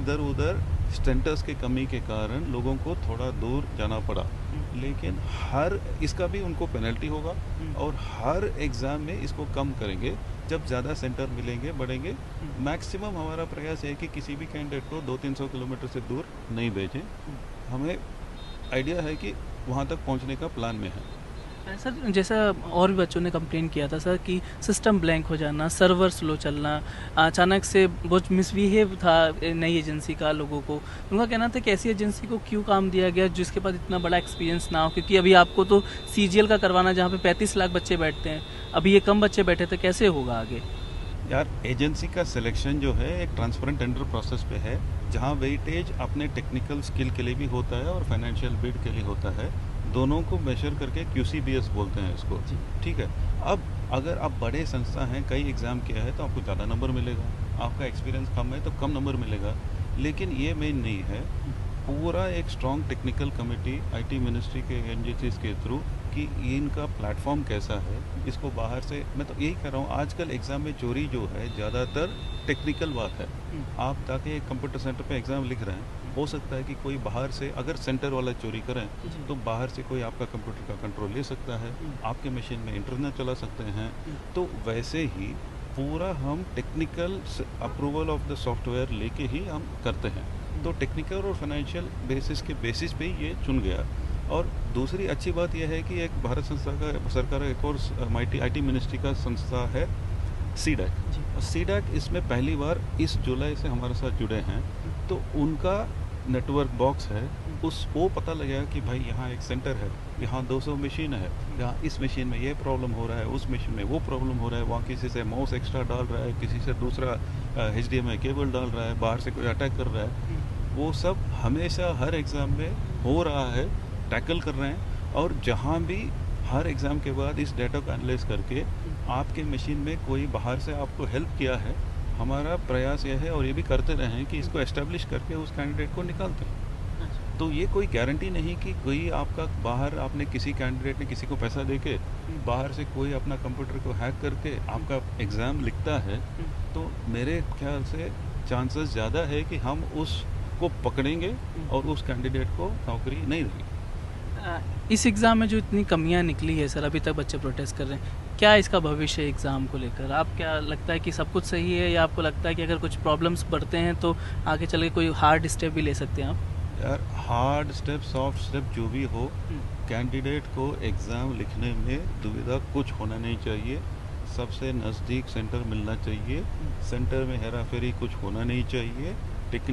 इधर उधर सेंटर्स की कमी के कारण लोगों को थोड़ा दूर जाना पड़ा, लेकिन हर इसका भी उनको पेनल्टी होगा और हर एग्ज़ाम में इसको कम करेंगे जब ज़्यादा सेंटर मिलेंगे बढ़ेंगे। मैक्सिमम हमारा प्रयास है कि किसी भी कैंडिडेट को 200-300 किलोमीटर से दूर नहीं भेजें। हमें आइडिया है कि वहाँ तक पहुँचने का प्लान में है। सर जैसा और भी बच्चों ने कंप्लेन किया था सर कि सिस्टम ब्लैंक हो जाना, सर्वर स्लो चलना, अचानक से बहुत मिसबिहेव था नई एजेंसी का लोगों को। उनका कहना था कि ऐसी एजेंसी को क्यों काम दिया गया जिसके पास इतना बड़ा एक्सपीरियंस ना हो, क्योंकि अभी आपको तो सीजीएल का करवाना जहाँ पे 35 लाख बच्चे बैठते हैं, अभी ये कम बच्चे बैठे थे, कैसे होगा आगे? यार एजेंसी का सिलेक्शन जो है एक ट्रांसपेरेंट टेंडर प्रोसेस पे है, जहाँ वेटेज अपने टेक्निकल स्किल के लिए भी होता है और फाइनेंशियल बिड के लिए होता है। दोनों को मेजर करके QCBS बोलते हैं इसको। ठीक है। अब अगर आप बड़े संस्था हैं, कई एग्ज़ाम किया है तो आपको ज़्यादा नंबर मिलेगा, आपका एक्सपीरियंस कम है तो कम नंबर मिलेगा, लेकिन ये मेन नहीं है। पूरा एक strong technical committee IT ministry के एजेंसीज के थ्रू कि इनका प्लेटफॉर्म कैसा है, इसको बाहर से, मैं तो यही कह रहा हूँ, आजकल एग्ज़ाम में चोरी जो है ज़्यादातर टेक्निकल बात है। आप जाके एक कंप्यूटर सेंटर पे एग्ज़ाम लिख रहे हैं, हो सकता है कि कोई बाहर से, अगर सेंटर वाला चोरी करें तो बाहर से कोई आपका कंप्यूटर का कंट्रोल ले सकता है, आपके मशीन में इंटरनेट चला सकते हैं। तो वैसे ही पूरा हम technical approval of the software लेके ही हम करते हैं। तो टेक्निकल और फाइनेंशियल बेसिस पे ही ये चुन गया। और दूसरी अच्छी बात यह है कि एक भारत संस्था का, सरकार का एक और IT मिनिस्ट्री का संस्था है CDAC। CDAC इसमें पहली बार इस जुलाई से हमारे साथ जुड़े हैं, तो उनका नेटवर्क बॉक्स है, उस वो पता लगेगा कि भाई यहाँ एक सेंटर है, यहाँ 200 मशीन है, यहाँ इस मशीन में ये प्रॉब्लम हो रहा है, उस मशीन में वो प्रॉब्लम हो रहा है, वहाँ किसी से माउस एक्स्ट्रा डाल रहा है, किसी से दूसरा HDMI केबल डाल रहा है, बाहर से कोई अटैक कर रहा है। वो सब हमेशा हर एग्ज़ाम में हो रहा है, टैकल कर रहे हैं। और जहाँ भी हर एग्ज़ाम के बाद इस डाटा को एनालाइज करके आपके मशीन में कोई बाहर से आपको हेल्प किया है, हमारा प्रयास यह है और ये भी करते रहें कि इसको एस्टेब्लिश करके उस कैंडिडेट को निकालते हैं। तो ये कोई गारंटी नहीं कि कोई आपका बाहर, आपने किसी कैंडिडेट ने किसी को पैसा देके बाहर से कोई अपना कंप्यूटर को हैक करके आपका एग्ज़ाम लिखता है, तो मेरे ख्याल से चांसेस ज़्यादा है कि हम उसको पकड़ेंगे और उस कैंडिडेट को नौकरी नहीं देंगे। इस एग्ज़ाम में जो इतनी कमियां निकली है सर, अभी तक बच्चे प्रोटेस्ट कर रहे हैं, क्या इसका भविष्य है एग्ज़ाम को लेकर? आप क्या लगता है कि सब कुछ सही है, या आपको लगता है कि अगर कुछ प्रॉब्लम्स बढ़ते हैं तो आगे चल के कोई हार्ड स्टेप भी ले सकते हैं आप? यार हार्ड स्टेप, सॉफ्ट स्टेप जो भी हो, कैंडिडेट को एग्ज़ाम लिखने में दुविधा कुछ होना नहीं चाहिए। सबसे नज़दीक सेंटर मिलना चाहिए, सेंटर में हेरा फेरी कुछ होना नहीं चाहिए।